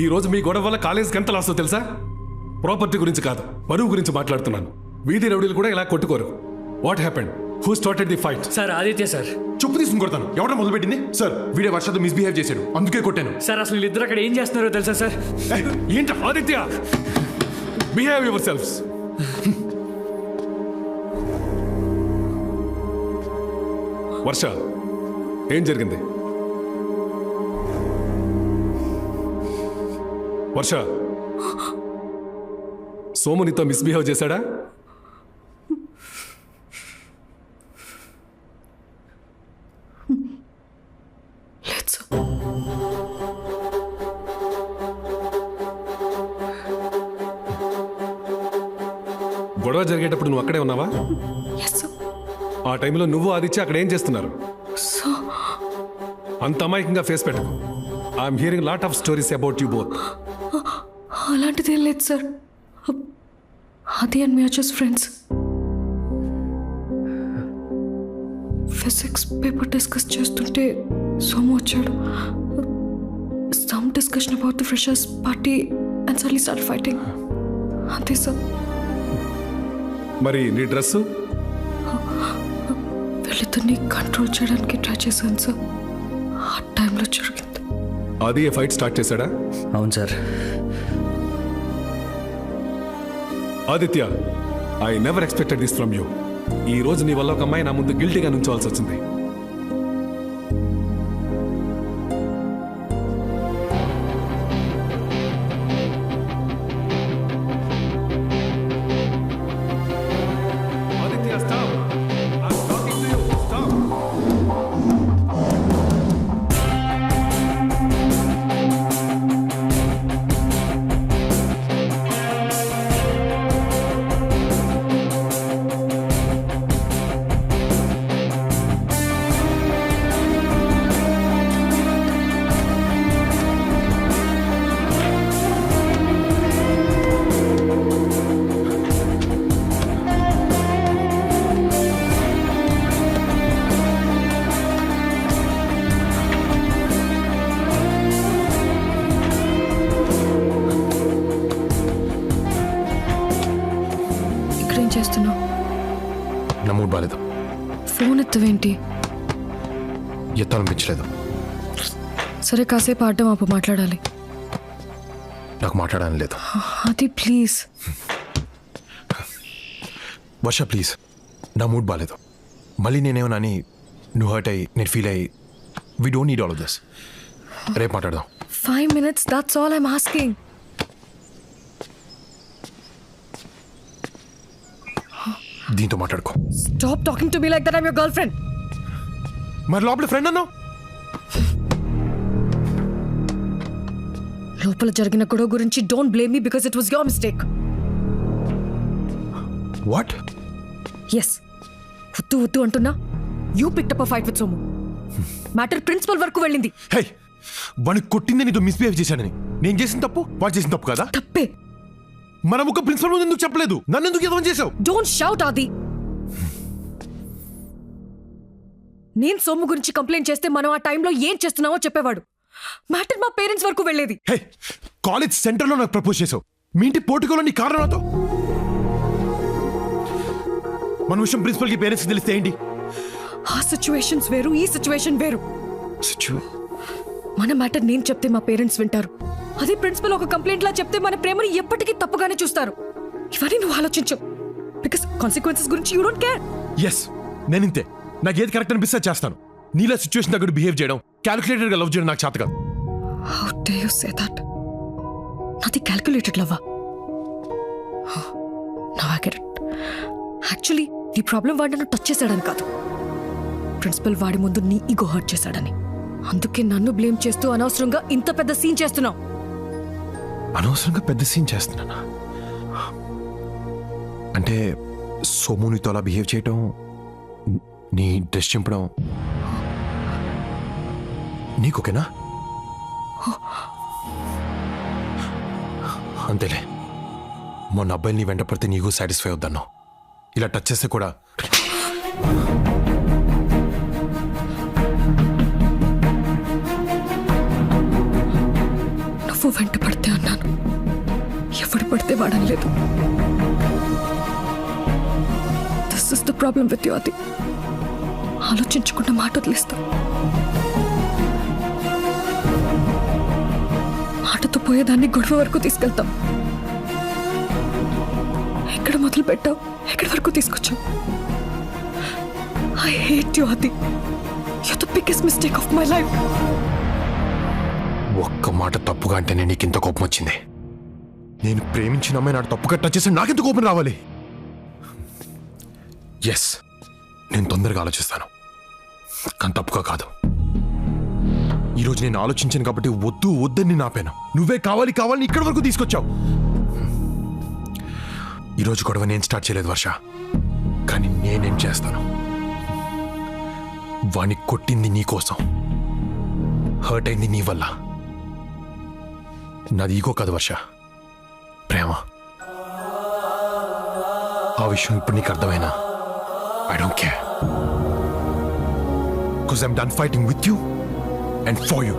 ఈ రోజు మీ గొడవ వల్ల కాలేజ్కి ఎంత లాసో తెలుసా? ప్రాపర్టీ గురించి కాదు, పరువు గురించి మాట్లాడుతున్నాను. వీధి రౌడీలు కూడా ఇలా కొట్టుకోరు. What happened? Who started the fight? Sir Aditya sir. చెప్పు తీసుకుని కొడతాను. ఎవడో మొదలుపెట్టింది? సార్ వీడే వర్షతో మిస్బిహేవ్ చేశాడు, అందుకే కొట్టాను. సార్ అసలు వీళ్ళిద్దరు అక్కడ ఏం చేస్తున్నారో తెలుసా సార్? ఏంట ఆదిత్య, బిహేవ్ యువర్ సెల్ఫ్స్. వర్ష, ఏం జరిగింది? వర్ష, సోము నీతో మిస్బిహేవ్ చేశాడా? లేదు సార్. గొడవ జరిగేటప్పుడు నువ్వు అక్కడే ఉన్నావా? Yes sir. ఆ టైంలో నువ్వు ఆదిత్య అక్కడ ఏం చేస్తున్నారు? సో అంత అమాయకంగా ఫేస్ పెట్టకు. I'm hearing lot of stories about you both. అలాంటిది ఏం లేదు సార్. అది and me are just friends. Physics paper discuss చేస్తుంటే సోము వచ్చాడు. Some discussion about the freshers party and suddenly start fighting. అంతే సార్. మరి నీ డ్రెస్సు? వీళ్ళిద్దరిని కంట్రోల్ చేయడానికి ట్రై చేశాను సార్. ఆ టైంలో జరిగింది. అది ఏ ఫైట్ స్టార్ట్ చేశాడా? అవును sir. Aditya, I never expected this from you. ఈ రోజు నీ వల్ల ఒక అమ్మాయి నా ముందు గిల్టీగా నుంచోవాల్సి వచ్చింది. Aditya, stop. I'm talking to you. Stop. ఇక్కడేం చేస్తున్నావు? నా మూడ్ బాలేదు, ఫోన్ ఎత్తవేంటి? ఎత్తాలనిపించలేదు. సరే కాసేపు ఆడడం ఆపు, మాట్లాడాలి. నాకు మాట్లాడాలని లేదు. అది ప్లీజ్. వర్ష ప్లీజ్, నా మూడ్ బాలేదు. మళ్ళీ నేనేమన్నా అని నువ్వు హర్ట్ అయ్యి నేను ఫీల్ అయ్యి we don't need all of this. రేపు మాట్లాడదాం. 5 minutes, that's all I'm asking. దీంతో మాట్లాడుకో. Stop talking to me like that. I'm your girlfriend. మరి లోపల ఫ్రెండ్ అన్నావు. లోపల జరిగిన గొడవ గురించి don't blame me because it was your mistake. What? Yes. వద్దు అంటున్నా. You picked up a fight with Somu. Matter principal వరకు వెళ్ళింది. హే, వాడిని కొట్టిందే నీతో మిస్బిహేవ్ చేశానని. నేను చేసిన తప్పు వాడు చేసిన తప్పు కదా? తప్పే. మనం ఒక ప్రిన్సిపల్ ముందు ఎందుకు చెప్పలేదు? నన్ను ఎందుకు ఏదో చేసావు? Don't shout, Adi. నేను సోము గురించి కంప్లైంట్ చేస్తే మనం ఆ టైంలో ఏం చేస్తున్నావో చెప్పేవాడు. మ్యాటర్ మా పేరెంట్స్ వరకు వెళ్ళేది. హే, కాలేజ్ సెంటర్లో నాకు ప్రపోజ్ చేసావు. మీ ఇంటి పోర్టుకోలో నీ కారణం నాతో. మన విషయం ప్రిన్సిపల్కి పేరెంట్స్కి తెలిస్తే ఏంటి? ఆ సిచ్యువేషన్స్ వేరు, ఈ సిచ్యువేషన్ వేరు. మన మ్యాటర్ నేను చెప్తే మా పేరెంట్స్ వింటారు. అదే ప్రిన్సిపల్ ఒక కంప్లైంట్ లా చెప్తే మన ప్రేమని ఎప్పటికీ తప్పుగానే చూస్తారు. ఇవన్నీ నువ్వు ఆలోచించు. బికాస్ కాన్సిక్వెన్సెస్ గురించి యూ డోంట్ కేర్. ఎస్, నేను ఇంతే. నాకు ఏది కరెక్ట్ అనిపిస్తే చేస్తాను. నీలా సిచ్యువేషన్ దగ్గర బిహేవ్ చేయడం, క్యాలిక్యులేటెడ్ గా లవ్ చేయడం నాకు చేత కాదు. How dare you say that? నాది క్యాలిక్యులేటెడ్ లవ్వా? Now I get it. Actually నీ ప్రాబ్లం వాడు నన్ను టచ్ చేశాడని కాదు, ప్రిన్సిపల్ వాడి ముందు నీ ఈగో హర్ట్ చేశాడని. అందుకే నన్ను బ్లేమ్ చేస్తూ అనవసరంగా ఇంత పెద్ద సీన్ చేస్తున్నావు. అనవసరంగా పెద్ద సీన్ చేస్తున్నానా? అంటే సోమునితో అలా బిహేవ్ చేయటం, నీ డ్రెస్ చింపడం నీకోకేనా? అంతేలే. మొన్న అబ్బాయిని నీ వెంట పడితే నీకు సాటిస్ఫై అవుద్దన్నావు. ఇలా టచ్ చేస్తే కూడా నువ్వు నువ్వు వెంట పడితే అన్నాను, ఎవడు పడితే వాడనలేదు. This is the problem with you అది. ఆలోచించకుండా మాట వదిలేస్తావు. మాటతో పోయేదాన్ని గొడవ వరకు తీసుకెళ్తాం. ఎక్కడ మొదలు పెట్టావు, ఎక్కడి వరకు తీసుకొచ్చావు? ఐ హేట్ యు అది. You the biggest mistake of my life. ఒక్క మాట తప్పుగా అంటేనే నీకు ఇంత కోపం వచ్చింది. నేను ప్రేమించిన అమ్మాయి నాకు తప్పుగా టచ్ చేస్తే నాకెంత కోపం రావాలి? ఎస్, నేను తొందరగా ఆలోచిస్తాను, కానీ తప్పుగా కాదు. ఈరోజు నేను ఆలోచించాను కాబట్టి వద్దు వద్దని నాపాను. నువ్వే కావాలి కావాలని ఇక్కడి వరకు తీసుకొచ్చావు. ఈరోజు గొడవ నేను స్టార్ట్ చేయలేదు వర్ష, కానీ నేనేం చేస్తాను. వాణ్ణి కొట్టింది నీ కోసం, హర్ట్ అయింది నీ వల్ల. నాది ఈగో కాదు వర్ష, ప్రేమ. ఆ విషయం ఇప్పుడు నీకు అర్థమైనా I don't care, because I'm done fighting with you and for you.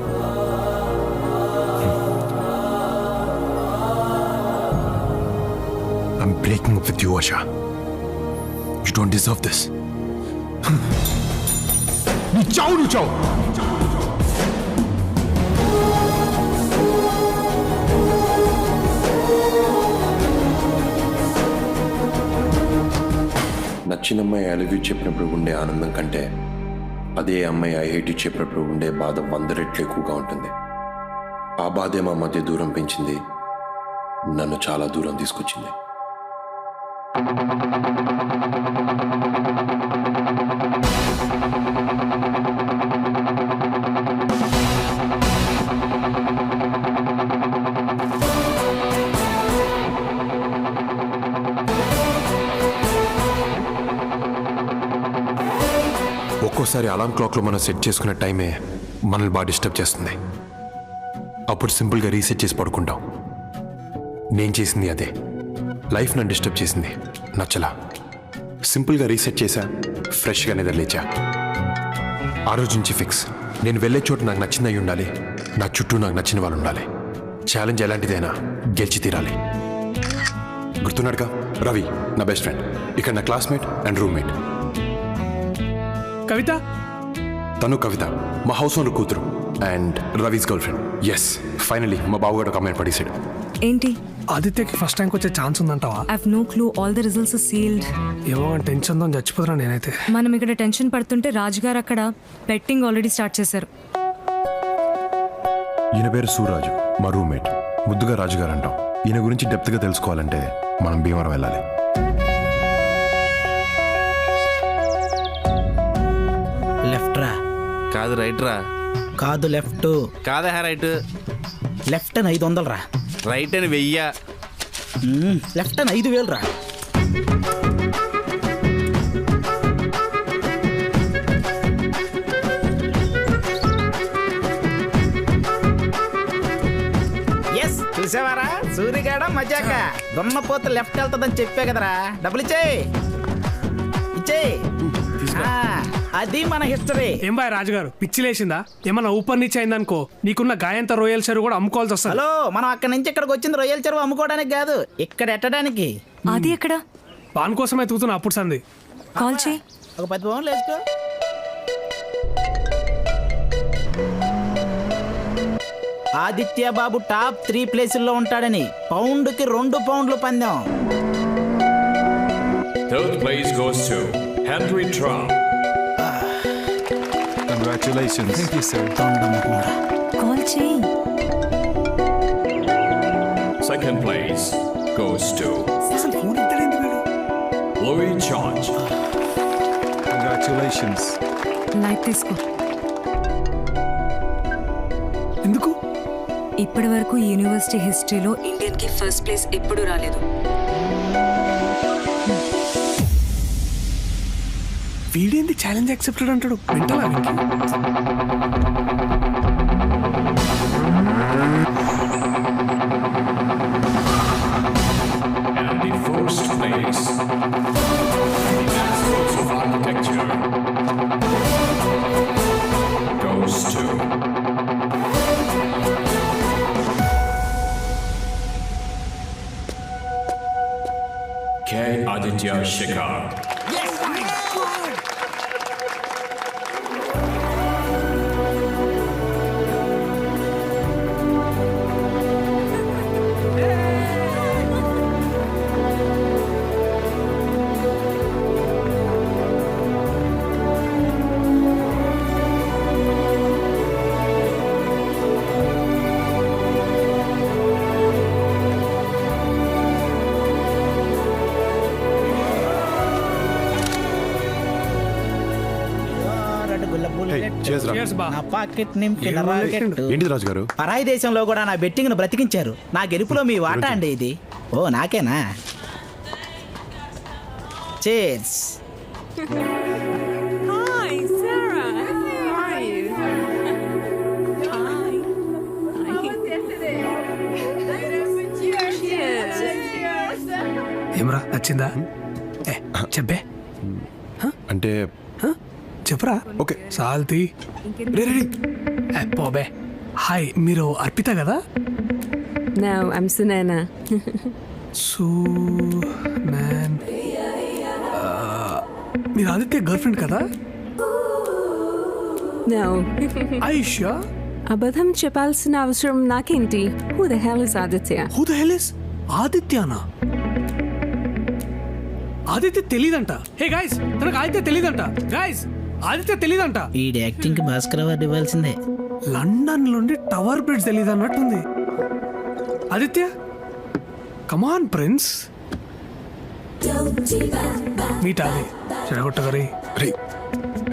I'm breaking up with you Varsha. You don't deserve this. నీ చావు, నువ్వు చావు. నచ్చిన అమ్మాయి ఐ లవ్ యూ చెప్పినప్పుడు ఉండే ఆనందం కంటే అదే అమ్మాయి ఐ హేట్ యూ చెప్పినప్పుడు ఉండే బాధ 100 రెట్లు ఎక్కువగా ఉంటుంది. ఆ బాధే మా మధ్య దూరం పెంచింది, నన్ను చాలా దూరం తీసుకొచ్చింది. ఒక్కోసారి అలారం క్లాక్లో మనం సెట్ చేసుకున్న టైమే మనల్ని బాగా డిస్టర్బ్ చేస్తుంది. అప్పుడు సింపుల్గా రీసెట్ చేసి పడుకుంటాం. నేను చేసింది అదే. లైఫ్ నన్ను డిస్టర్బ్ చేసింది, నచ్చలా. సింపుల్గా రీసెట్ చేశా, ఫ్రెష్గా నిద్రలేచా. ఆ రోజు నుంచి ఫిక్స్, నేను వెళ్ళే చోటు నాకు నచ్చింది అయి ఉండాలి, నా చుట్టూ నాకు నచ్చిన వాళ్ళు ఉండాలి. ఛాలెంజ్ ఎలాంటిదైనా గెలిచి తీరాలి. గుర్తున్నాడుగా రవి, నా బెస్ట్ ఫ్రెండ్, ఇక్కడ నా క్లాస్మేట్ అండ్ రూమ్మేట్. కవిత, తను కవిత, మా హౌస్ ఓనర్ కూతురు and Ravi's girlfriend. Yes, finally మా బాబుగాడు ఒక అమ్మాయిని పడేసాడు. ఏంటి? ఆదిత్యకి ఫస్ట్ ర్యాంక్ వచ్చే ఛాన్స్ ఉందంటావా? I have no clue. All the results are sealed. ఏమో టెన్షన్ తో చచ్చిపోతున్నా నేనైతే. మనం ఇక్కడ టెన్షన్ పడుతుంటే రాజుగారు అక్కడ బెట్టింగ్ ఆల్రెడీ స్టార్ట్ చేశారు. ఈయన పేరు సూరాజు, మా రూమ్మేట్. ముద్దుగా రాజుగారు అంటాం. ఈయన గురించి డెప్త్గా తెలుసుకోవాలంటే మనం భీమవరం వెళ్ళాలి. లెఫ్ట్ రా. కాదు రైట్ రా. కాదు లెఫ్ట్. కాదా రైట్. లెఫ్ట్ అని 500 రా. రైట్ అని 1000. లెఫ్ట్ అని 5000 రా. ఎస్, చూసావారా సూర్యగాడ మజాక. దున్నపోత లెఫ్ట్ వెళ్తుందని చెప్పే కదరా. డబ్బులు ఇచ్చేయి, ఇచ్చేయి. అది మన హిస్టరీ. ఏం బాయ్ రాజుగారు, పిచ్చి లేచిందా? ఏమన్నా ఊపర్ నీచ్ అయిందనుకో, నీకున్న గాయంత రొయ్యల చెరువు కూడా అమ్ముకోవాల్సి వస్తుంది. హలో, మనం అక్కడి నుంచి ఇక్కడికి వచ్చింది రొయ్యల చెరువు అమ్ముకోవడానికి కాదు, ఇక్కడ ఎట్టడానికి. అది ఎక్కడ? పాన్ కోసం ఎత్తుకుతున్నా అప్పుడు సంది. కాల్ చేయి. ఒక 10 పౌండ్లు వేసుకో. ఆదిత్య బాబు టాప్ 3 ప్లేసుల్లో ఉంటాడని పౌండ్కి 2 పౌండ్లు పందెం. Third place goes to Henry Trump. Congratulations. Thank you, sir. Call చేయి. Second place goes to Louis George. Congratulations. Light తీసుకో. ఎందుకు? ఇప్పటి వరకు యూనివర్సిటీ హిస్టరీలో ఇండియన్ కి ఫస్ట్ ప్లేస్ ఎప్పుడు రాలేదు. వీడేంది ఛాలెంజ్ యాక్సెప్టెడ్ అంటాడు? వింటావా? And the first place in the Schools of Architecture goes to K. Aditya Shekhar. Cheers, బా. నా పాకెట్ నింపిన ఏం రాకెట్. ఏంటిది రాజు గారు? పరాయి దేశంలో కూడా నా బెట్టింగ్ ను బ్రతికించారు. నా గెలుపులో మీ వాటా అండి ఇది. ఓ నాకేనా? Chairs. Hi, Sarah. How are you? ఏమరా నచ్చిందా? చెప్పే అంటే చెప్పరా. ఓకే. సాల్తీ రెడీ పోబే. హాయ్, మీరు అర్పిత కదా? No, I'm Sunana. మ్యాన్ మీరు ఆదిత్య గర్ల్ ఫ్రెండ్ కదా? No. ఐషా. అబద్ధం చెప్పాల్సిన అవసరం నాకేంటి? Who the hell is Aditya? Who the hell is ఆదిత్యనా? ఆదిత్య తెలీదంట. హే గైస్, తనకు ఆదిత్య తెలీదంట. గైస్, ఆదిత్య తెలీదంట. ఈ యాక్టింగ్ కి భాస్కర్ అవార్డు ఇవ్వాల్సిందే. లండన్ నుండి టవర్ బ్రిడ్జ్ తెలీదు అన్నట్టుంది. Aditya, come on prince. Meet Adi చెడగొట్టగరి. రే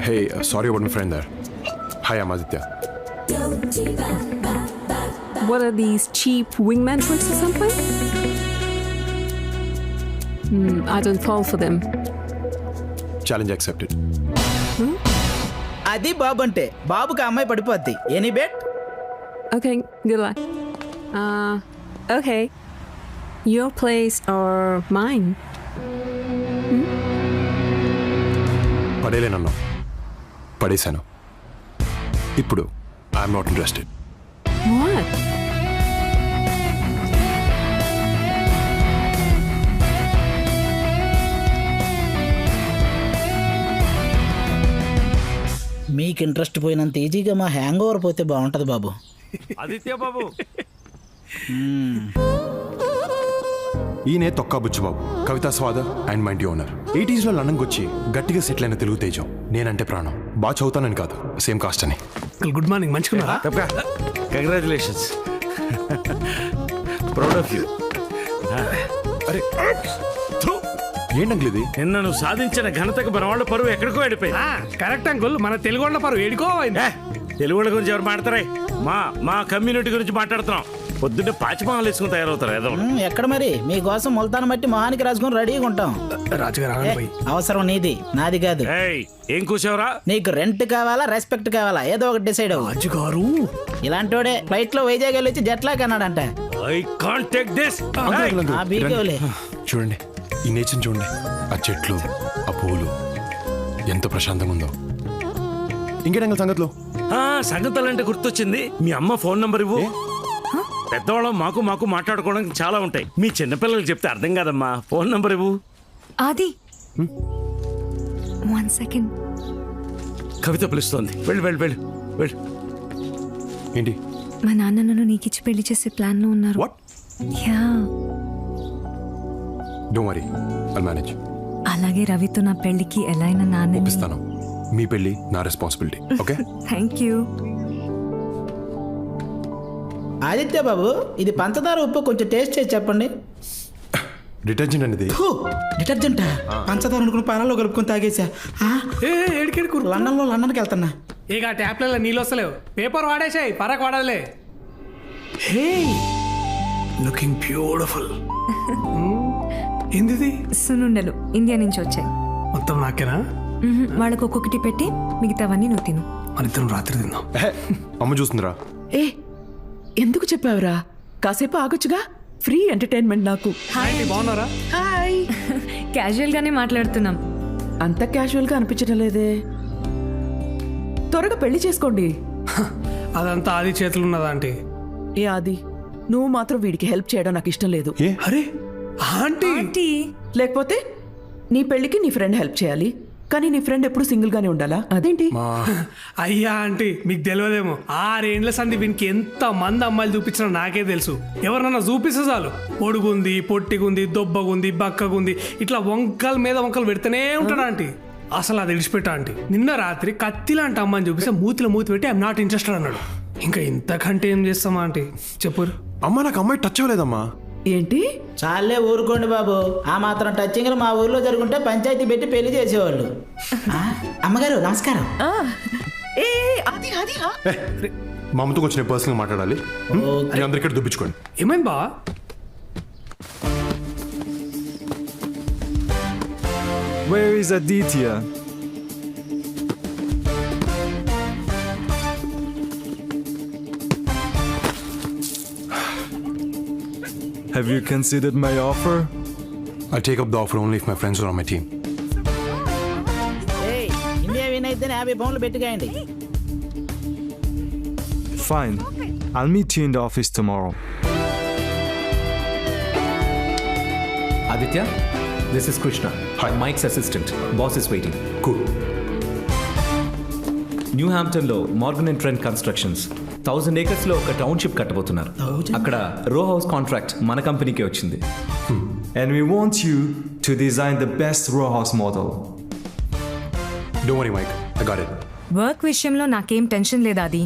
hey sorry about my friend దర్. Hi I'm Aditya. What are these cheap wingman tricks or something? I don't fall for them. Challenge accepted. అది బాబు అంటే. బాబుకి ఆ అమ్మాయి పడిపోద్ది. Any bet? Okay, good luck. Okay. Your place or mine? పడేలేనన్నా, పడేశాను. ఇప్పుడు ఐఎమ్ నాట్ ఇంట్రెస్టెడ్. What? మీకు ఇంట్రెస్ట్ పోయినంత ఈజీగా మా హ్యాంగ్ ఓవర్ పోతే బాగుంటది బాబు. ఆదిత్య బాబు. ఈయనే తొక్కా బుచ్చిబాబు, కవితా స్వాద అండ్ మైండ్ ఓనర్. 80s లో లండన్కి వచ్చి గట్టిగా సెటిల్ అయిన తెలుగు తేజం. నేనంటే ప్రాణం. బాగా చదువుతానని కాదు, సేమ్ కాస్ట్ అని. గుడ్ మార్నింగ్, మంచిగున్నారా? కంగ్రాచులేషన్స్. Proud of you. అరే ఏంటంకుల్ ఇది? నిన్న నువ్వు సాధించిన ఘనతకు మన వాళ్ళ పరువు ఎక్కడికో వెళ్ళిపోయి. కరెక్ట్ అంకుల్, మన తెలుగు వాళ్ళ పరు ఏడుకో. తెలుగు వాళ్ళ గురించి ఎవరు మాట్లాడతారా? మా కమ్యూనిటీ గురించి మాట్లాడుతున్నాం. పొద్దున్నే పాచిమాలు వేసుకుని తయారవుతారు ఏదో. ఎక్కడ మరి మీకోసం ముల్తాన్ మట్టి మొహానికి రాసుకుని రెడీగా ఉంటాం. రాజుగారు అవసరం నీది, నాది కాదు. ఏం కూర్చోవరా? నీకు రెంట్ కావాలా, రెస్పెక్ట్ కావాలా? ఏదో ఒకటి డిసైడ్ అవ్వు. రాజుగారు ఇలాంటోడే ఫ్లైట్ లో వైజాగ్ వెళ్ళి వచ్చి జెట్ లాగ్ అన్నాడంట. I can't take this. ఆ బీకేవులే. చూడండి ఈ నేచర్ చూడండి, ఆ చెట్లు, ఆ పువ్వులు ఎంత ప్రశాంతంగా ఉందో. ఇంకేటంగా సంగతిలో సంగతులంటే గుర్తొచ్చింది. మీ అమ్మ ఫోన్ నంబర్ ఇవ్వు. పెద్దవాళ్ళం మాకు మాట్లాడుకోవడానికి చాలా ఉంటాయి. మీ చిన్నపిల్లలు చెప్తే అర్థం కాదమ్మా. ఫోన్ నంబర్ ఇవ్వు. Adi. 1 second. కవిత పిలుస్తోంది. వెళ్ళు. ఏంటి? మా నాన్న నన్ను నీకిచ్చి పెళ్లి చేసే ప్లాన్ లో ఉన్నారు. What? Yeah. Don't worry, I'll manage. అలాగే రవితో నా పెళ్లికి ఎలా అయినా నాన్న ఒప్పిస్తాను. మీ పెళ్లి నా responsibility. Okay. Thank you. Aditya babu, ఇది పంచదార ఉప్పు కొంచెం టేస్ట్ చేసి చెప్పండి. డిటర్జెంట్ అనేది డిటర్జెంట్ పంచదార అనుకుని పాలలో కలుపుకొని తాగేసా. లండన్కి వెళ్తున్నా. ఇక ట్యాప్లలో నీళ్ళు వస్తలేవు. పేపర్ వాడేసాయి, పరకు వాడాలే. హే, లుకింగ్ బ్యూటిఫుల్. ఏంది? సున్నుండలు ఇండియా నుంచి వచ్చాయి. మొత్తం నాకేనా? వాళ్ళకు ఒక్కొక్కటి పెట్టి మిగతావన్నీ నువ్వు తిను. మన ఇద్దరం రాత్రి తిందాం. అమ్మ చూస్తుందిరా. ఏ ఎందుకు చెప్పావురా? కాసేపు ఆగొచ్చుగా. ఫ్రీ ఎంటర్టైన్మెంట్ నాకు. బాగున్నారా? హాయ్. క్యాజువల్ గానే మాట్లాడుతున్నాం. అంత క్యాజువల్ గా అనిపించడం లేదే. త్వరగా పెళ్లి చేసుకోండి. అదంతా ఆది చేతులు ఉన్నదా అంటే? ఏ ఆది, నువ్వు మాత్రం వీడికి హెల్ప్ చేయడం నాకు ఇష్టం లేదు. అరే ఆంటీ లేకపోతే నీ పెళ్ళికి నీ ఫ్రెండ్ హెల్ప్ చేయాలి, కానీ నీ ఫ్రెండ్ ఎప్పుడు సింగిల్ గానే ఉండాలా? అదేంటి? అయ్యా ఆంటీ మీకు తెలియదేమో 6 ఏండ్ల సంది వీనికి ఎంత మంది అమ్మాయిలు చూపించినా నాకే తెలుసు. ఎవరినన్నా చూపిస్తే చాలు పొడుగుంది, పొట్టిగుంది, దొబ్బగుంది, బక్కగుంది ఇట్లా వంకల మీద వంకలు పెడితేనే ఉంటాడు ఆంటీ. అసలు అది విడిచిపెట్టా ఆంటీ. నిన్న రాత్రి కత్తి లాంటి అమ్మాయిని చూపిస్తే మూతిలో మూతి పెట్టి ఐఎమ్ నాట్ ఇంట్రెస్టెడ్ అన్నాడు. ఇంకా ఇంతకంటే ఏం చేస్తామా ఆంటీ చెప్పు. అమ్మా నాకు అమ్మాయి టచ్ అవ్వలేదమ్మా. ఏంటి? చాలే ఊరుకోండి బాబు, ఆ మాత్రం టచ్చింగ్లు మా ఊర్లో జరుగుంటే పంచాయతీ పెట్టి పెళ్లి చేసేవాళ్ళు. అమ్మగారు నమస్కారం. ఏ అది అది మా అమ్మతో కొంచెం పర్సనల్గా మాట్లాడాలి. మీ అందరు ఇక్కడ దుబ్బించుకోండి. ఏమైంది బా? Where is Aditya? Have you considered my offer? I'll take up the offer only if my friends are on my team. India win అయితే 50 పౌండ్లు పెట్టుకోండి. Fine. I'll meet you in the office tomorrow. Aditya, this is Krishna. Hi. Mike's assistant. Boss is waiting. Cool. New హాంప్టన్లో Morgan and Trent constructions 1000 acres ఒక township కట్టబోతున్నారు. అక్కడ row house contract మన కంపెనీకే వచ్చింది. And we want you to design the best row house model. Don't worry, Mike. I got it. Work విషయంలో నాకేం tension లేదా అది.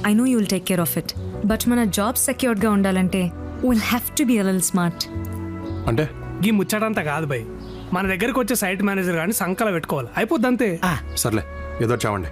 I know you will take care of it. But మన job సెక్యూర్డ్గా ఉండాలంటే will have to be a little smart. అంటే ఈ ముచ్చటంతా కాదు భయ్, మన దగ్గరకు వచ్చే సైట్ మేనేజర్ కానీ సంకల పెట్టుకోవాలి, అయిపోద్ది అంతే. సర్లే ఏదో చావండి.